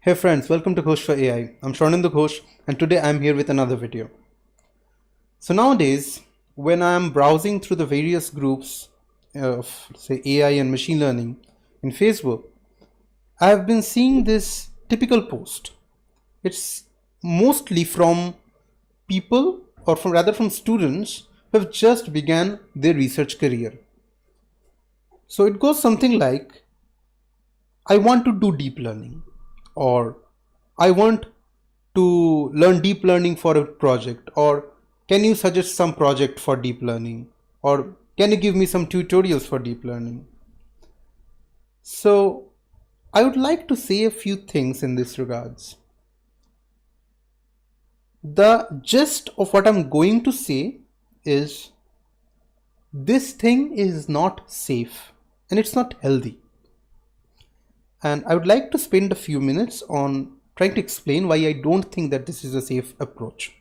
Hey friends, welcome to Ghosh for AI. I'm Sharnendu Ghosh and today I'm here with another video. So nowadays, when I'm browsing through the various groups of say AI and machine learning in Facebook, I've been seeing this typical post. It's mostly from people or from students who have just began their research career. So it goes something like, I want to do deep learning, or I want to learn deep learning for a project, or can you suggest some project for deep learning, or can you give me some tutorials for deep learning? So I would like to say a few things in this regards. The gist of what I'm going to say is this thing is not safe and it's not healthy. And I would like to spend a few minutes on trying to explain why I don't think that this is a safe approach.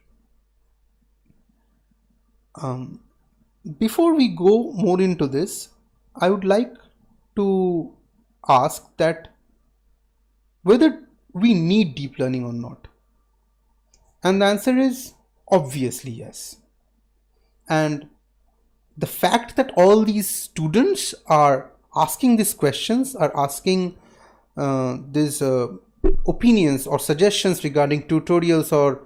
Before we go more into this, I would like to ask that whether we need deep learning or not. And the answer is obviously yes. And the fact that all these students are asking these questions, are asking these opinions or suggestions regarding tutorials or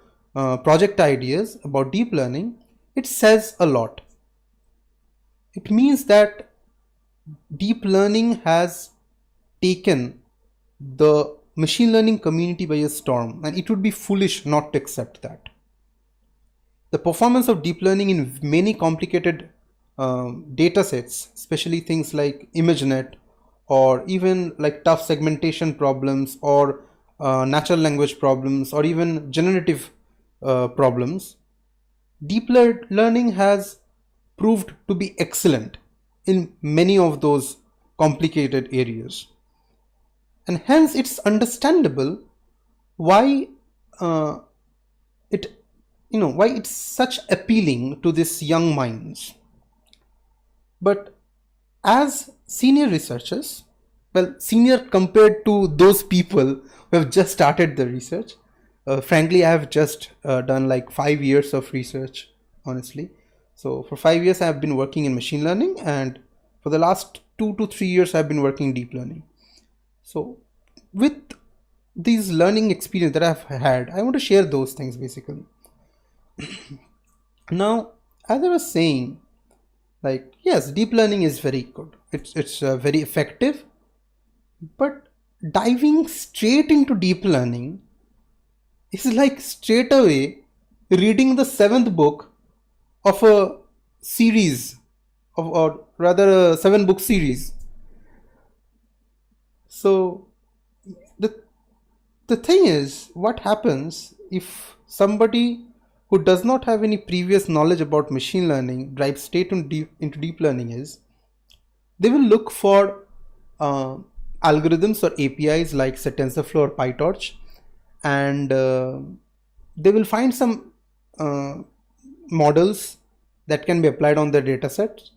project ideas about deep learning, it says a lot. It means that deep learning has taken the machine learning community by a storm, and it would be foolish not to accept that. The performance of deep learning in many complicated data sets, especially things like ImageNet, or even like tough segmentation problems, or natural language problems, or even generative problems, deep learning has proved to be excellent in many of those complicated areas. And hence it's understandable why why it's such appealing to these young minds. But as senior researchers, well, senior compared to those people who have just started the research, frankly, I have just done like 5 years of research, honestly. So for 5 years, I have been working in machine learning, and for the last 2 to 3 years, I've been working in deep learning. So with these learning experience that I've had, I want to share those things basically. Now, as I was saying, like, yes, deep learning is very good. It's very effective, but diving straight into deep learning is like straight away reading the 7th book of a series or rather a 7-book series. So the thing is, what happens if somebody who does not have any previous knowledge about machine learning dives straight into deep learning is, they will look for algorithms or APIs like say TensorFlow or PyTorch, and they will find some models that can be applied on their data sets,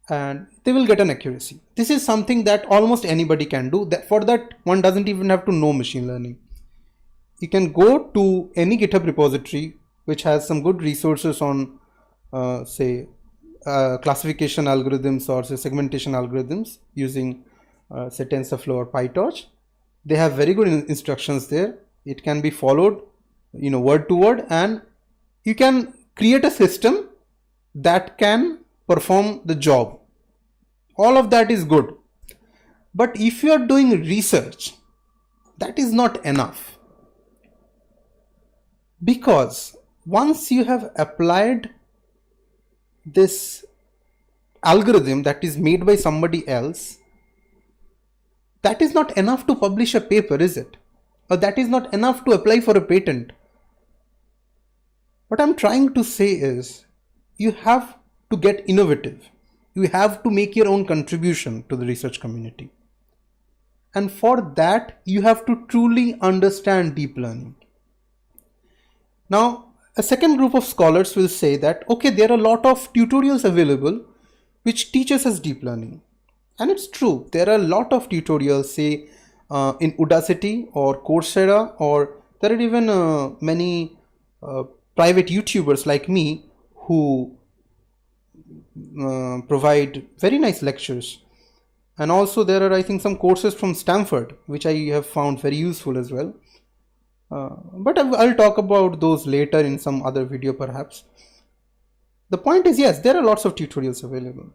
and they will get an accuracy. This is something that almost anybody can do. For that, one doesn't even have to know machine learning. You can go to any GitHub repository which has some good resources on say classification algorithms or say segmentation algorithms using say TensorFlow or PyTorch. They have very good instructions there. It can be followed, word to word, and you can create a system that can perform the job. All of that is good. But if you are doing research, that is not enough. Because once you have applied this algorithm that is made by somebody else, that is not enough to publish a paper, is it? Or that is not enough to apply for a patent. What I'm trying to say is, you have to get innovative. You have to make your own contribution to the research community. And for that, you have to truly understand deep learning. Now, a second group of scholars will say that, okay, there are a lot of tutorials available which teaches us deep learning. And it's true, there are a lot of tutorials, say in Udacity or Coursera, or there are even many private YouTubers like me who provide very nice lectures. And also there are, I think, some courses from Stanford which I have found very useful as well. But I'll talk about those later in some other video perhaps. The point is, yes, there are lots of tutorials available.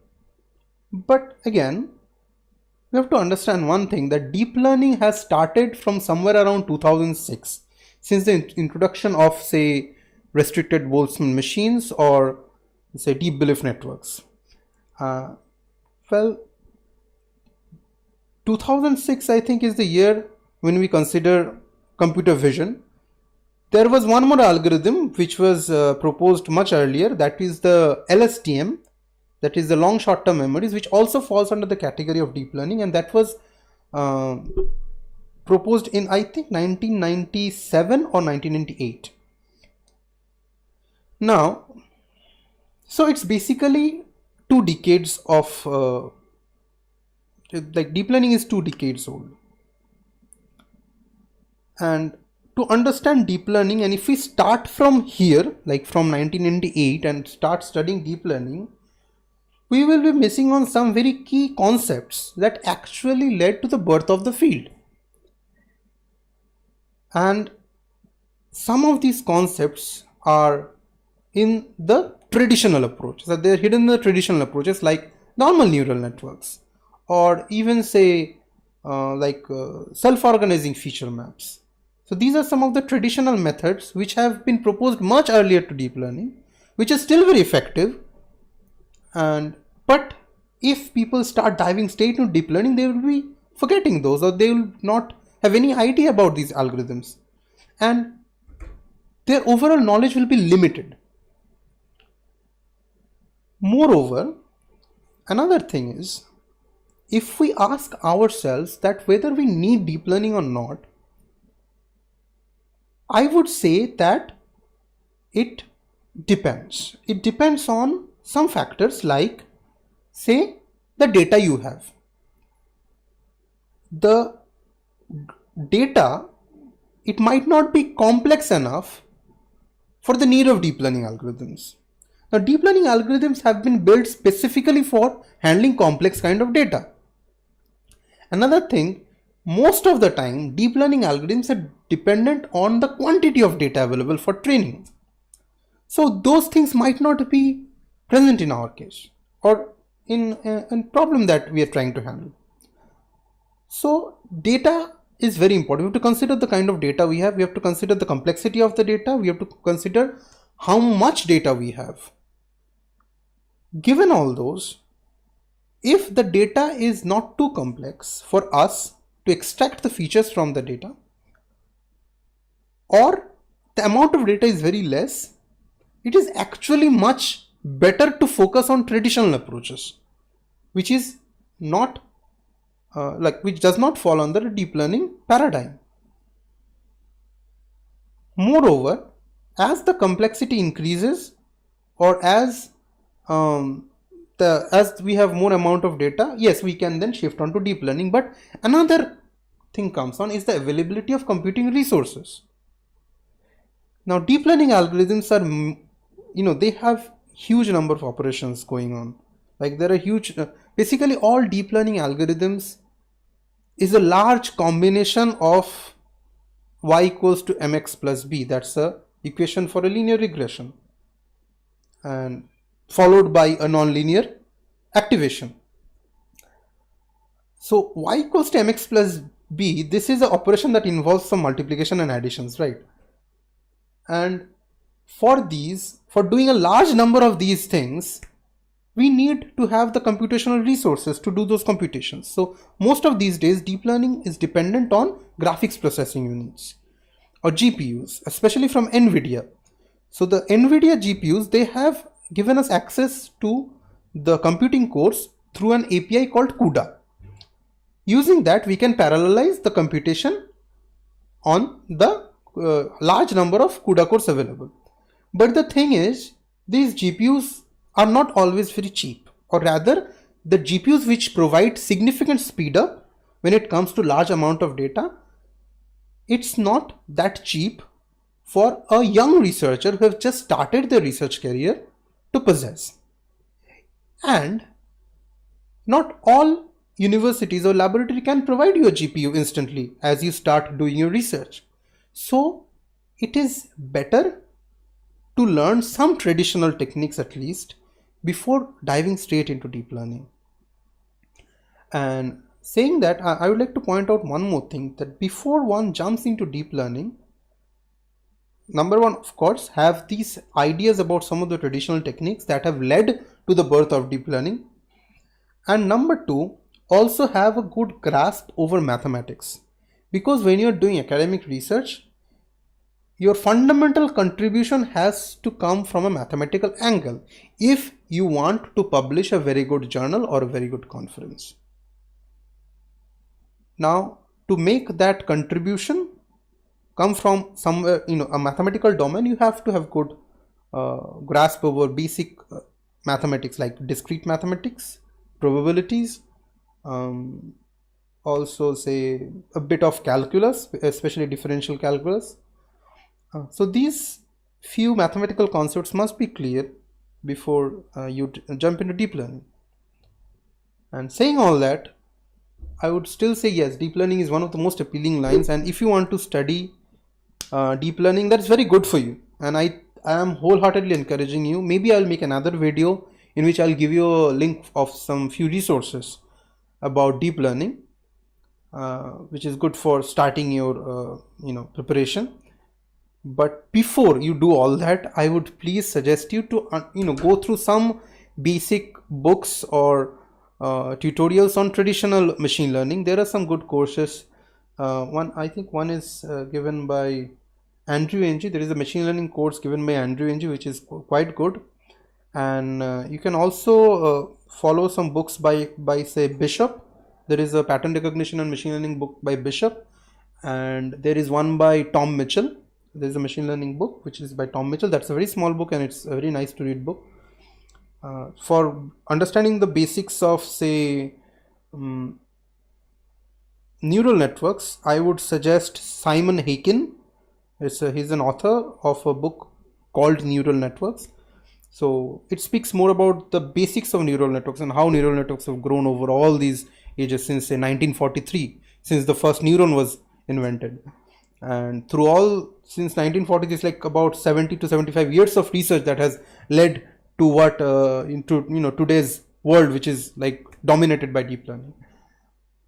But again, we have to understand one thing, that deep learning has started from somewhere around 2006, since the introduction of, say, restricted Boltzmann machines or, say, deep belief networks. Well, 2006, I think, is the year when we consider computer vision. There was one more algorithm which was proposed much earlier, that is the LSTM, that is the long short-term memories, which also falls under the category of deep learning, and that was proposed in, I think, 1997 or 1998. Now, so it's basically 2 decades of like deep learning is 2 decades old. And to understand deep learning, and if we start from here, like from 1998, and start studying deep learning, we will be missing on some very key concepts that actually led to the birth of the field. And some of these concepts are in the traditional approach, so they're hidden in the traditional approaches like normal neural networks, or even, say, self-organizing feature maps. So these are some of the traditional methods which have been proposed much earlier to deep learning, which is still very effective. But if people start diving straight into deep learning, they will be forgetting those, or they will not have any idea about these algorithms, and their overall knowledge will be limited. Moreover, another thing is, if we ask ourselves that whether we need deep learning or not, I would say that it depends. It depends on some factors like, say, the data you have. The data, it might not be complex enough for the need of deep learning algorithms. Now, deep learning algorithms have been built specifically for handling complex kind of data. Another thing, most of the time, deep learning algorithms are dependent on the quantity of data available for training. So those things might not be present in our case, or in a problem that we are trying to handle. So data is very important. We have to consider the kind of data we have. We have to consider the complexity of the data. We have to consider how much data we have. Given all those, if the data is not too complex for us to extract the features from the data, or the amount of data is very less, it is actually much better to focus on traditional approaches, which is not which does not fall under a deep learning paradigm. Moreover, as the complexity increases, or as we have more amount of data, yes, we can then shift on to deep learning. But another thing comes on is the availability of computing resources. Now, deep learning algorithms are, they have huge number of operations going on. Like there are huge, basically all deep learning algorithms is a large combination of y equals to mx plus b. That's the equation for a linear regression, and followed by a nonlinear activation. So y equals to mx plus b, this is an operation that involves some multiplication and additions, right? And for doing a large number of these things, we need to have the computational resources to do those computations. So most of these days, deep learning is dependent on graphics processing units or GPUs, especially from NVIDIA. So the NVIDIA GPUs, they have given us access to the computing cores through an API called CUDA. Using that, we can parallelize the computation on the large number of CUDA cores available. But the thing is, these GPUs are not always very cheap, or rather the GPUs which provide significant speed up when it comes to large amount of data, it's not that cheap for a young researcher who have just started their research career to possess. And not all universities or laboratory can provide you a GPU instantly as you start doing your research. So it is better to learn some traditional techniques at least before diving straight into deep learning. And saying that, I would like to point out one more thing, that before one jumps into deep learning, number one, of course, have these ideas about some of the traditional techniques that have led to the birth of deep learning. And number two, also have a good grasp over mathematics. Because when you're doing academic research, your fundamental contribution has to come from a mathematical angle if you want to publish a very good journal or a very good conference. Now, to make that contribution come from somewhere, a mathematical domain, you have to have good grasp over basic mathematics like discrete mathematics, probabilities, also say a bit of calculus, especially differential calculus. So these few mathematical concepts must be clear before you jump into deep learning. And saying all that, I would still say yes, deep learning is one of the most appealing lines, and if you want to study deep learning, that's very good for you, and I am wholeheartedly encouraging you. Maybe I'll make another video in which I'll give you a link of some few resources about deep learning, which is good for starting your preparation. But before you do all that, I would please suggest you to go through some basic books or tutorials on traditional machine learning. There are some good courses. I think one is given by Andrew Ng. There is a machine learning course given by Andrew Ng, which is quite good. And you can also follow some books by say Bishop. There is a pattern recognition and machine learning book by Bishop, and there is one by Tom Mitchell. There is a machine learning book which is by Tom Mitchell. That's a very small book and it's a very nice to read book. For understanding the basics of say neural networks, I would suggest Simon Haykin. He's an author of a book called Neural Networks. So it speaks more about the basics of neural networks and how neural networks have grown over all these ages since say 1943, since the first neuron was invented. And through all since 1940, it's like about 70 to 75 years of research that has led to what into today's world, which is like dominated by deep learning.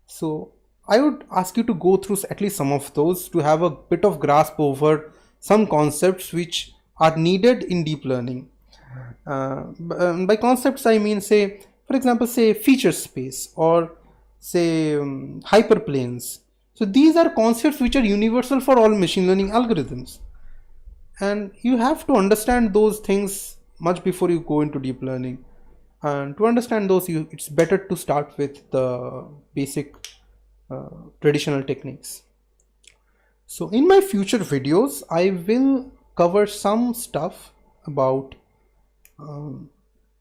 So I would ask you to go through at least some of those to have a bit of grasp over some concepts which are needed in deep learning. By concepts I mean, say for example, say feature space or say hyperplanes. So these are concepts which are universal for all machine learning algorithms, and you have to understand those things much before you go into deep learning. And to understand those, it's better to start with the basic traditional techniques. So in my future videos, I will cover some stuff about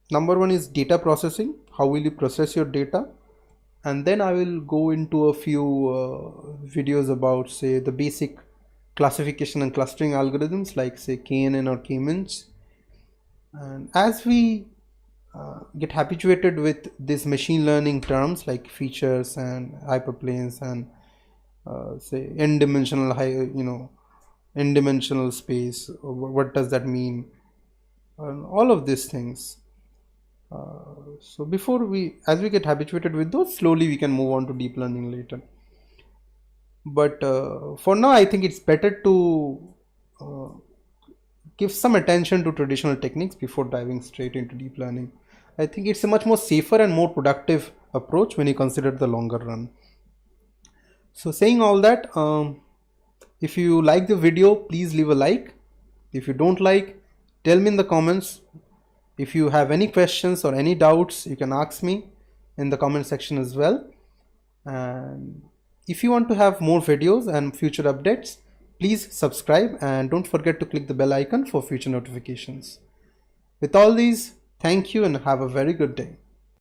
number one is data processing. How will you process your data? And then I will go into a few videos about say the basic classification and clustering algorithms like say KNN or K-means. And as we get habituated with these machine learning terms like features and hyperplanes and say n-dimensional n-dimensional space, what does that mean, and all of these things. So as we get habituated with those, slowly we can move on to deep learning later. But for now, I think it's better to give some attention to traditional techniques before diving straight into deep learning. I think it's a much more safer and more productive approach when you consider the longer run. So saying all that, if you like the video, please leave a like. If you don't like, tell me in the comments. If you have any questions or any doubts, you can ask me in the comment section as well. And if you want to have more videos and future updates, please subscribe and don't forget to click the bell icon for future notifications. With all these, thank you and have a very good day.